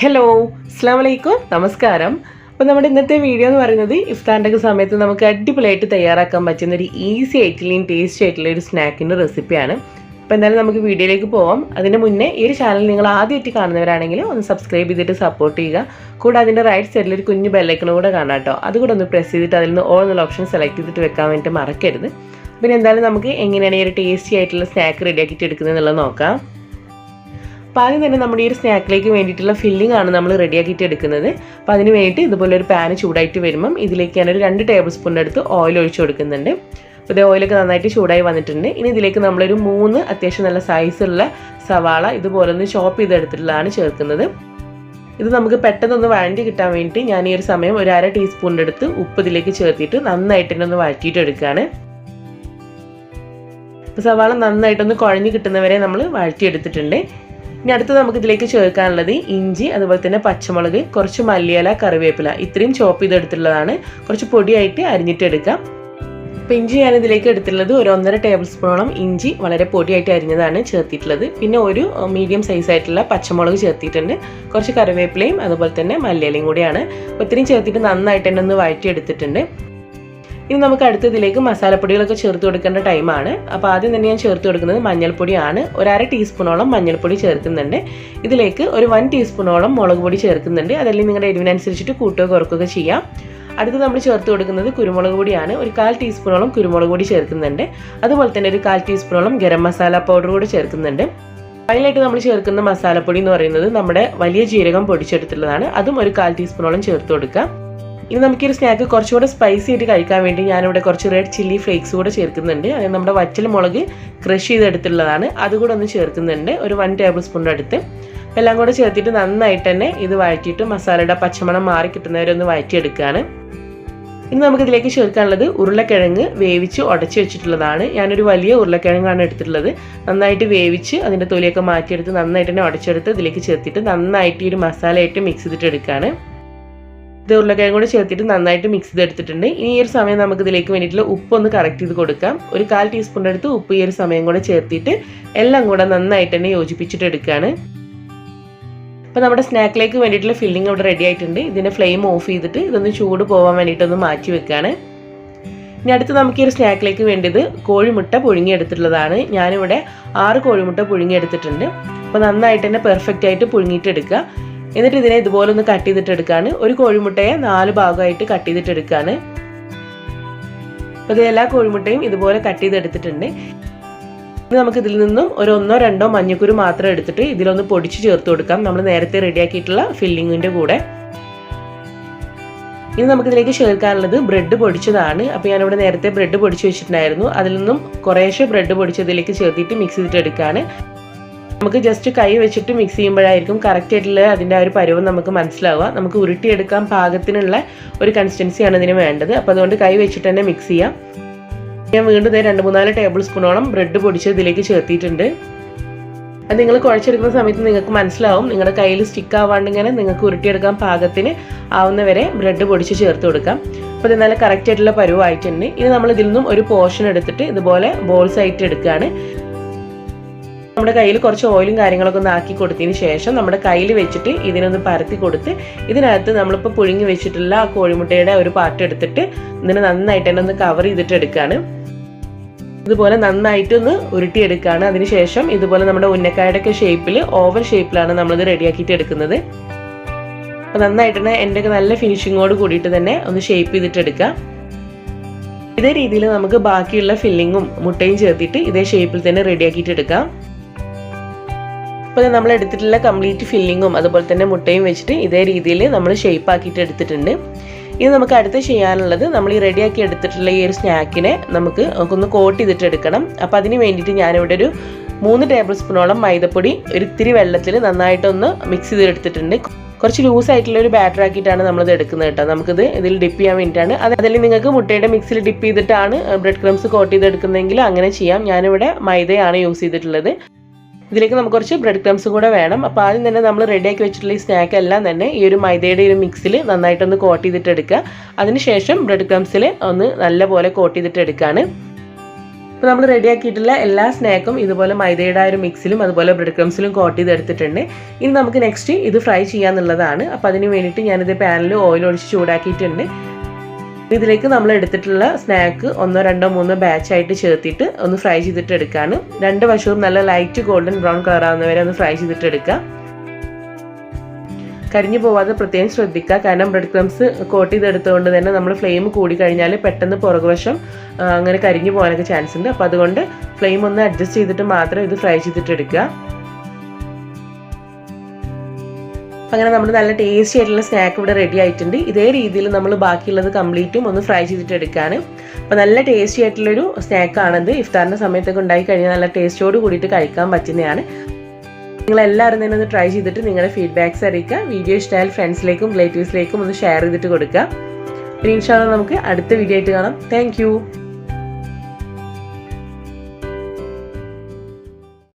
Hello, അസ്സലാമു അലൈക്കും, നമസ്കാരം. അപ്പോൾ നമ്മുടെ ഇന്നത്തെ വീഡിയോ എന്ന് പറയുന്നത് ഇഫ്താറിൻ്റെ സമയത്ത് നമുക്ക് അടിപൊളിയായിട്ട് തയ്യാറാക്കാൻ പറ്റുന്ന ഒരു ഈസി ആയിട്ടുള്ളയും ടേസ്റ്റി ആയിട്ടുള്ള ഒരു സ്നാക്കിൻ്റെ റെസിപ്പിയാണ്. അപ്പോൾ എന്തായാലും നമുക്ക് വീഡിയോയിലേക്ക് പോവാം. അതിന് മുന്നേ ഈ ഒരു ചാനൽ നിങ്ങൾ ആദ്യമായിട്ട് കാണുന്നവരാണെങ്കിൽ ഒന്ന് സബ്സ്ക്രൈബ് ചെയ്തിട്ട് സപ്പോർട്ട് ചെയ്യുക. കൂടെ അതിൻ്റെ റൈറ്റ് സൈഡിൽ ഒരു കുഞ്ഞു ബെല്ലൈക്കണും കൂടെ കാണാം കേട്ടോ. അതുകൂടെ ഒന്ന് പ്രസ് ചെയ്തിട്ട് അതിൽ നിന്ന് ഓൾ എന്നുള്ള ഓപ്ഷൻ സെലക്ട് ചെയ്തിട്ട് വെക്കാൻ വേണ്ടിയിട്ട് മറക്കരുത്. പിന്നെ എന്തായാലും നമുക്ക് എങ്ങനെയാണ് ഈ ഒരു ടേസ്റ്റി ആയിട്ടുള്ള സ്നാക്ക് റെഡിയാക്കിയിട്ട് എടുക്കുന്നത് എന്നുള്ളത് നോക്കാം. അപ്പോൾ ആദ്യം തന്നെ നമ്മുടെ ഈ ഒരു സ്നാക്കിലേക്ക് വേണ്ടിയിട്ടുള്ള ഫില്ലിംഗ് ആണ് നമ്മൾ റെഡിയാക്കിയിട്ട് എടുക്കുന്നത്. അപ്പോൾ അതിന് വേണ്ടിയിട്ട് ഇതുപോലെ ഒരു പാന് ചൂടായിട്ട് വരുമ്പം ഇതിലേക്ക് ഞാനൊരു 2 ടേബിൾ സ്പൂൺ എടുത്ത് ഓയിൽ ഒഴിച്ച് കൊടുക്കുന്നുണ്ട്. അപ്പോൾ ഇത് ഓയിലൊക്കെ നന്നായിട്ട് ചൂടായി വന്നിട്ടുണ്ട്. ഇനി ഇതിലേക്ക് നമ്മളൊരു 3 അത്യാവശ്യം നല്ല സൈസുള്ള സവാള ഇതുപോലെ ഒന്ന് ചോപ്പ് ചെയ്തെടുത്തിട്ടുള്ളതാണ് ചേർക്കുന്നത്. ഇത് നമുക്ക് പെട്ടെന്നൊന്ന് വഴണ്ടി കിട്ടാൻ വേണ്ടിയിട്ട് ഞാൻ ഈ ഒരു സമയം ഒരു 1/2 ടീസ്പൂണിൻ്റെ അടുത്ത് ഉപ്പ് ഇതിലേക്ക് ചേർത്തിട്ട് നന്നായിട്ട് തന്നെ ഒന്ന് വഴറ്റിയിട്ട് എടുക്കുകയാണ്. അപ്പോൾ സവാള നന്നായിട്ടൊന്ന് കുഴഞ്ഞ് കിട്ടുന്നവരെ നമ്മൾ വഴറ്റിയെടുത്തിട്ടുണ്ട്. ഇനി അടുത്ത് നമുക്ക് ഇതിലേക്ക് ചേർക്കാനുള്ളത് ഇഞ്ചി, അതുപോലെ തന്നെ പച്ചമുളക്, കുറച്ച് മല്ലിയില, കറിവേപ്പില ഇത്രയും ചോപ്പ് ചെയ്തെടുത്തുള്ളതാണ്. കുറച്ച് പൊടിയായിട്ട് അരിഞ്ഞിട്ടെടുക്കാം. അപ്പോൾ ഇഞ്ചി ഞാൻ ഇതിലേക്ക് എടുത്തിട്ടുള്ളത് ഒരു 1.5 ടേബിൾ സ്പൂണോളം ഇഞ്ചി വളരെ പൊടിയായിട്ട് അരിഞ്ഞതാണ് ചേർത്തിട്ടുള്ളത്. പിന്നെ ഒരു മീഡിയം സൈസായിട്ടുള്ള പച്ചമുളക് ചേർത്തിട്ടുണ്ട്. കുറച്ച് കറിവേപ്പിലയും അതുപോലെ തന്നെ മല്ലിയിലയും കൂടിയാണ്. അപ്പോൾ ഇത്രയും ചേർത്തിട്ട് നന്നായിട്ട് തന്നെ ഒന്ന് വഴറ്റിയെടുത്തിട്ടുണ്ട്. ഇനി നമുക്ക് അടുത്തതിലേക്ക് മസാലപ്പൊടികളൊക്കെ ചേർത്ത് കൊടുക്കേണ്ട ടൈമാണ്. അപ്പോൾ ആദ്യം തന്നെ ഞാൻ ചേർത്ത് കൊടുക്കുന്നത് മഞ്ഞൾപ്പൊടിയാണ്. ഒരു 1/2 ടീസ്പൂണോളം മഞ്ഞൾപ്പൊടി ചേർക്കുന്നുണ്ട്. ഇതിലേക്ക് ഒരു 1 ടീസ്പൂണോളം മുളക് പൊടി ചേർക്കുന്നുണ്ട്. അതല്ലെങ്കിൽ നിങ്ങളുടെ എരിവിനനുസരിച്ചിട്ട് കൂട്ടുകയോ കുറക്കുകയോ ചെയ്യാം. അടുത്ത് നമ്മൾ ചേർത്ത് കൊടുക്കുന്നത് കുരുമുളക് പൊടിയാണ്. ഒരു 1/4 ടീസ്പൂണോളം കുരുമുളക് പൊടി ചേർക്കുന്നുണ്ട്. അതുപോലെ തന്നെ ഒരു 1/4 ടീസ്പൂണോളം ഗരം മസാല പൗഡർ കൂടി ചേർക്കുന്നുണ്ട്. ഫൈനലായിട്ട് നമ്മൾ ചേർക്കുന്ന മസാലപ്പൊടി എന്ന് പറയുന്നത് നമ്മുടെ വലിയ ജീരകം പൊടിച്ചെടുത്തുള്ളതാണ്. അതും ഒരു 1/4 ടീസ്പൂണോളം ചേർത്ത് കൊടുക്കാം. ഇനി നമുക്ക് ഈ ഒരു സ്നാക്ക് കുറച്ചുകൂടെ സ്പൈസി ആയിട്ട് കഴിക്കാൻ വേണ്ടി ഞാനിവിടെ കുറച്ച് റെഡ് ചില്ലി ഫ്ലേക്സ് കൂടെ ചേർക്കുന്നുണ്ട്. അതായത് നമ്മുടെ വറ്റൽ മുളക് ക്രഷ് ചെയ്തെടുത്തുള്ളതാണ്. അതുകൂടെ ഒന്ന് ചേർക്കുന്നുണ്ട് ഒരു 1 ടേബിൾ സ്പൂണിൻ്റെ അടുത്ത്. എല്ലാം കൂടെ ചേർത്തിട്ട് നന്നായിട്ട് തന്നെ ഇത് വഴറ്റിയിട്ട് മസാലയുടെ പച്ചമണം മാറി കിട്ടുന്നവരെ ഒന്ന് വഴറ്റിയെടുക്കുകയാണ്. ഇനി നമുക്കിതിലേക്ക് ചേർക്കാനുള്ളത് ഉരുളക്കിഴങ്ങ് വേവിച്ച് ഉടച്ച് വെച്ചിട്ടുള്ളതാണ്. ഞാനൊരു വലിയ ഉരുളക്കിഴങ്ങാണ് എടുത്തിട്ടുള്ളത്. നന്നായിട്ട് വേവിച്ച് അതിൻ്റെ തൊലിയൊക്കെ മാറ്റിയെടുത്ത് നന്നായിട്ട് തന്നെ ഉടച്ചെടുത്ത് ഇതിലേക്ക് ചേർത്തിട്ട് നന്നായിട്ട് ഈ ഒരു മസാലയായിട്ട് മിക്സ് ചെയ്തിട്ട് എടുക്കുകയാണ്. ഇത് ഉരുളക്കിഴങ്ങ് കൂടെ ചേർത്തിട്ട് നന്നായിട്ട് മിക്സ് ചെയ്തെടുത്തിട്ടുണ്ട്. ഇനി ഈ ഒരു സമയം നമുക്ക് ഇതിലേക്ക് വേണ്ടിയിട്ടുള്ള ഉപ്പ് ഒന്ന് കറക്റ്റ് ചെയ്ത് കൊടുക്കാം. ഒരു 1/4 ടീസ്പൂണിൻ്റെ അടുത്ത് ഉപ്പ് ഈ ഒരു സമയം കൂടെ ചേർത്തിട്ട് എല്ലാം കൂടെ നന്നായിട്ട് തന്നെ യോജിപ്പിച്ചിട്ട് എടുക്കുകയാണ്. അപ്പോൾ നമ്മുടെ സ്നാക്കിലേക്ക് വേണ്ടിയിട്ടുള്ള ഫില്ലിംഗ് ഇവിടെ റെഡി ആയിട്ടുണ്ട്. ഇതിൻ്റെ ഫ്ലെയിം ഓഫ് ചെയ്തിട്ട് ഇതൊന്ന് ചൂട് പോകാൻ വേണ്ടിയിട്ടൊന്ന് മാറ്റി വെക്കുകയാണ്. ഇനി അടുത്ത് നമുക്ക് ഈ ഒരു സ്നാക്കിലേക്ക് വേണ്ടത് കോഴിമുട്ട പുഴുങ്ങിയെടുത്തിട്ടുള്ളതാണ്. ഞാനിവിടെ 6 കോഴിമുട്ട പുഴുങ്ങിയെടുത്തിട്ടുണ്ട്. അപ്പോൾ നന്നായിട്ട് തന്നെ പെർഫെക്റ്റ് ആയിട്ട് പുഴുങ്ങിയിട്ട് എടുക്കുക. എന്നിട്ട് ഇതിനെ ഇതുപോലെ ഒന്ന് കട്ട് ചെയ്തിട്ട് എടുക്കുകയാണ്. ഒരു കോഴിമുട്ടയെ 4 ഭാഗമായിട്ട് കട്ട് ചെയ്തിട്ട് എടുക്കുകയാണ്. അപ്പോൾ ഇത് എല്ലാ കോഴിമുട്ടയും ഇതുപോലെ കട്ട് ചെയ്തെടുത്തിട്ടുണ്ട്. ഇനി നമുക്ക് ഇതിൽ നിന്നും ഒരു 1-2 മഞ്ഞക്കുരു മാത്രം എടുത്തിട്ട് ഇതിലൊന്ന് പൊടിച്ച് ചേർത്ത് കൊടുക്കാം, നമ്മൾ നേരത്തെ റെഡിയാക്കിയിട്ടുള്ള ഫില്ലിങ്ങിൻ്റെ കൂടെ. ഇനി നമുക്കിതിലേക്ക് ചേർക്കാനുള്ളത് ബ്രെഡ് പൊടിച്ചതാണ്. അപ്പോൾ ഞാനിവിടെ നേരത്തെ ബ്രെഡ് പൊടിച്ച് വെച്ചിട്ടുണ്ടായിരുന്നു. അതിൽ നിന്നും കുറേശ്ശെ ബ്രെഡ് പൊടിച്ചതിലേക്ക് ചേർത്തിട്ട് മിക്സ് ചെയ്തിട്ട് എടുക്കുകയാണ്. നമുക്ക് ജസ്റ്റ് കൈ വെച്ചിട്ട് മിക്സ് ചെയ്യുമ്പോഴായിരിക്കും കറക്റ്റ് ആയിട്ടുള്ള അതിൻ്റെ ആ ഒരു പരുവം നമുക്ക് മനസ്സിലാവുക. നമുക്ക് ഉരുട്ടിയെടുക്കാൻ പാകത്തിനുള്ള ഒരു കൺസിസ്റ്റൻസിയാണ് ഇതിന് വേണ്ടത്. അപ്പോൾ അതുകൊണ്ട് കൈ വെച്ചിട്ട് തന്നെ മിക്സ് ചെയ്യാം. ഞാൻ വീണ്ടും 2-3 ടേബിൾ സ്പൂണോളം ബ്രെഡ് പൊടിച്ച് ഇതിലേക്ക് ചേർത്തിട്ടുണ്ട്. അത് നിങ്ങൾ കുഴച്ചെടുക്കുന്ന സമയത്ത് നിങ്ങൾക്ക് മനസ്സിലാവും, നിങ്ങളുടെ കയ്യിൽ സ്റ്റിക്ക് ആവാണ്ട് ഇങ്ങനെ നിങ്ങൾക്ക് ഉരുട്ടിയെടുക്കാൻ പാകത്തിന് ആവുന്നവരെ ബ്രെഡ് പൊടിച്ച് ചേർത്ത് കൊടുക്കാം. അപ്പോൾ ഇത് നല്ല കറക്റ്റ് ആയിട്ടുള്ള പരുവായിട്ടുണ്ട്. ഇനി നമ്മൾ ഇതിൽ നിന്നും ഒരു പോർഷൻ എടുത്തിട്ട് ഇതുപോലെ ബോൾസ് ആയിട്ട് എടുക്കുകയാണ്. നമ്മുടെ കയ്യിൽ കുറച്ച് ഓയിലും കാര്യങ്ങളൊക്കെ ഒന്ന് ആക്കി കൊടുത്തതിന് ശേഷം നമ്മുടെ കയ്യിൽ വെച്ചിട്ട് ഇതിനൊന്ന് പരത്തി കൊടുത്ത് ഇതിനകത്ത് നമ്മളിപ്പോൾ പുഴുങ്ങി വെച്ചിട്ടുള്ള ആ കോഴിമുട്ടയുടെ ഒരു പാർട്ട് എടുത്തിട്ട് ഇതിനെ നന്നായിട്ട് തന്നെ ഒന്ന് കവർ ചെയ്തിട്ട് എടുക്കുകയാണ്. ഇതുപോലെ നന്നായിട്ടൊന്ന് ഉരുട്ടിയെടുക്കുകയാണ്. അതിനുശേഷം ഇതുപോലെ നമ്മുടെ ഉന്നക്കായുടെ ഒക്കെ ഷേപ്പിൽ ഓവൽ ഷേപ്പിലാണ് നമ്മളിത് റെഡിയാക്കിയിട്ട് എടുക്കുന്നത്. അപ്പോൾ നന്നായിട്ട് തന്നെ എൻ്റെ ഒക്കെ നല്ല ഫിനിഷിങ്ങോട് കൂടിയിട്ട് തന്നെ ഒന്ന് ഷേപ്പ് ചെയ്തിട്ട് എടുക്കുക. ഇതേ രീതിയിൽ നമുക്ക് ബാക്കിയുള്ള ഫില്ലിങ്ങും മുട്ടയും ചേർത്തിട്ട് ഇതേ ഷേപ്പിൽ തന്നെ റെഡിയാക്കിയിട്ട് എടുക്കാം. അപ്പോൾ നമ്മൾ എടുത്തിട്ടുള്ള കംപ്ലീറ്റ് ഫില്ലിങ്ങും അതുപോലെ തന്നെ മുട്ടയും വെച്ചിട്ട് ഇതേ രീതിയിൽ നമ്മൾ ഷേപ്പ് ആക്കിയിട്ട് എടുത്തിട്ടുണ്ട്. ഇനി നമുക്ക് അടുത്ത് ചെയ്യാനുള്ളത് നമ്മൾ ഈ റെഡിയാക്കി എടുത്തിട്ടുള്ള ഈ ഒരു സ്നാക്കിനെ നമുക്ക് ഒന്ന് കോട്ട് ചെയ്തിട്ട് എടുക്കണം. അപ്പോൾ അതിന് വേണ്ടിയിട്ട് ഞാനിവിടെ ഒരു 3 ടേബിൾ സ്പൂണോളം മൈദപ്പൊടി ഒരു ഇത്തിരി വെള്ളത്തിൽ നന്നായിട്ടൊന്ന് മിക്സ് ചെയ്തെടുത്തിട്ടുണ്ട്. കുറച്ച് ലൂസായിട്ടുള്ള ഒരു ബാറ്റർ ആക്കിയിട്ടാണ് നമ്മളിത് എടുക്കുന്നത് കേട്ടോ. നമുക്കിത് ഇതിൽ ഡിപ്പ് ചെയ്യാൻ വേണ്ടിയിട്ടാണ്. അതിൽ നിങ്ങൾക്ക് മുട്ടയുടെ മിക്സിൽ ഡിപ്പ് ചെയ്തിട്ടാണ് ബ്രെഡ് ക്രംസ് കോട്ട് ചെയ്തെടുക്കുന്നതെങ്കിൽ അങ്ങനെ ചെയ്യാം. ഞാനിവിടെ മൈദയാണ് യൂസ് ചെയ്തിട്ടുള്ളത്. ഇതിലേക്ക് നമുക്ക് കുറച്ച് ബ്രെഡ് ക്രംസും കൂടെ വേണം. അപ്പോൾ ആദ്യം തന്നെ നമ്മൾ റെഡിയാക്കി വെച്ചിട്ടുള്ള ഈ സ്നാക്ക് എല്ലാം തന്നെ ഈ ഒരു മൈദയുടെ ഒരു മിക്സിൽ നന്നായിട്ടൊന്ന് കോട്ട് ചെയ്തിട്ട് എടുക്കുക. അതിനുശേഷം ബ്രെഡ് ക്രംസിൽ ഒന്ന് നല്ലപോലെ കോട്ട് ചെയ്തിട്ട് എടുക്കുകയാണ്. അപ്പോൾ നമ്മൾ റെഡിയാക്കിയിട്ടുള്ള എല്ലാ സ്നാക്കും ഇതുപോലെ മൈദയുടെ ആ ഒരു മിക്സിലും അതുപോലെ ബ്രെഡ് ക്രംസിലും കോട്ട് ചെയ്തെടുത്തിട്ടുണ്ട്. ഇനി നമുക്ക് നെക്സ്റ്റ് ഇത് ഫ്രൈ ചെയ്യാന്നുള്ളതാണ്. അപ്പോൾ അതിന് വേണ്ടിയിട്ട് ഞാനിത് പാനിൽ ഓയിൽ ഒഴിച്ച് ചൂടാക്കിയിട്ടുണ്ട്. ഇതിലേക്ക് നമ്മൾ എടുത്തിട്ടുള്ള സ്നാക്ക് 1, 2, 3 ബാച്ചായിട്ട് ചേർത്തിട്ട് ഒന്ന് ഫ്രൈ ചെയ്തിട്ട് എടുക്കാണ്. രണ്ട് വശവും നല്ല ലൈറ്റ് ഗോൾഡൻ ബ്രൗൺ കളർ ആവുന്നവരെ ഒന്ന് ഫ്രൈ ചെയ്തിട്ട് എടുക്കുക. കരിഞ്ഞു പോവാതെ പ്രത്യേകം ശ്രദ്ധിക്കുക. കാരണം ബ്രെഡ് ക്രംസ് കോട്ട് ചെയ്തെടുത്തുകൊണ്ട് തന്നെ നമ്മൾ ഫ്ലെയിം കൂടി കഴിഞ്ഞാൽ പെട്ടെന്ന് പുറകുവശം അങ്ങനെ കരിഞ്ഞു പോകാനൊക്കെ ചാൻസ് ഉണ്ട്. അപ്പോൾ അതുകൊണ്ട് ഫ്ലെയിം ഒന്ന് അഡ്ജസ്റ്റ് ചെയ്തിട്ട് മാത്രം ഇത് ഫ്രൈ ചെയ്തിട്ട് എടുക്കുക. അങ്ങനെ നമ്മൾ നല്ല ടേസ്റ്റി ആയിട്ടുള്ള സ്നാക്ക് ഇവിടെ റെഡി ആയിട്ടുണ്ട്. ഇതേ രീതിയിൽ നമ്മൾ ബാക്കിയുള്ളത് കംപ്ലീറ്റും ഒന്ന് ഫ്രൈ ചെയ്തിട്ട് എടുക്കാണ്. അപ്പോൾ നല്ല ടേസ്റ്റി ആയിട്ടുള്ളൊരു സ്നാക്കാണിത്. ഇഫ്താറിൻ്റെ സമയത്തൊക്കെ ഉണ്ടായി കഴിഞ്ഞാൽ നല്ല ടേസ്റ്റോട് കൂടിയിട്ട് കഴിക്കാൻ പറ്റുന്നതാണ്. നിങ്ങളെല്ലാവരും തന്നെ ഒന്ന് ട്രൈ ചെയ്തിട്ട് നിങ്ങളുടെ ഫീഡ്ബാക്ക്സ് അറിയിക്കുക. വീഡിയോ ഇഷ്ടമായാൽ ഫ്രണ്ട്സിലേക്കും റിലേറ്റീവ്സിലേക്കും ഒന്ന് ഷെയർ ചെയ്തിട്ട് കൊടുക്കുക. പിന്നെ ഇൻഷാ അല്ലാഹ് നമുക്ക് അടുത്ത വീഡിയോ ആയിട്ട് കാണാം. താങ്ക്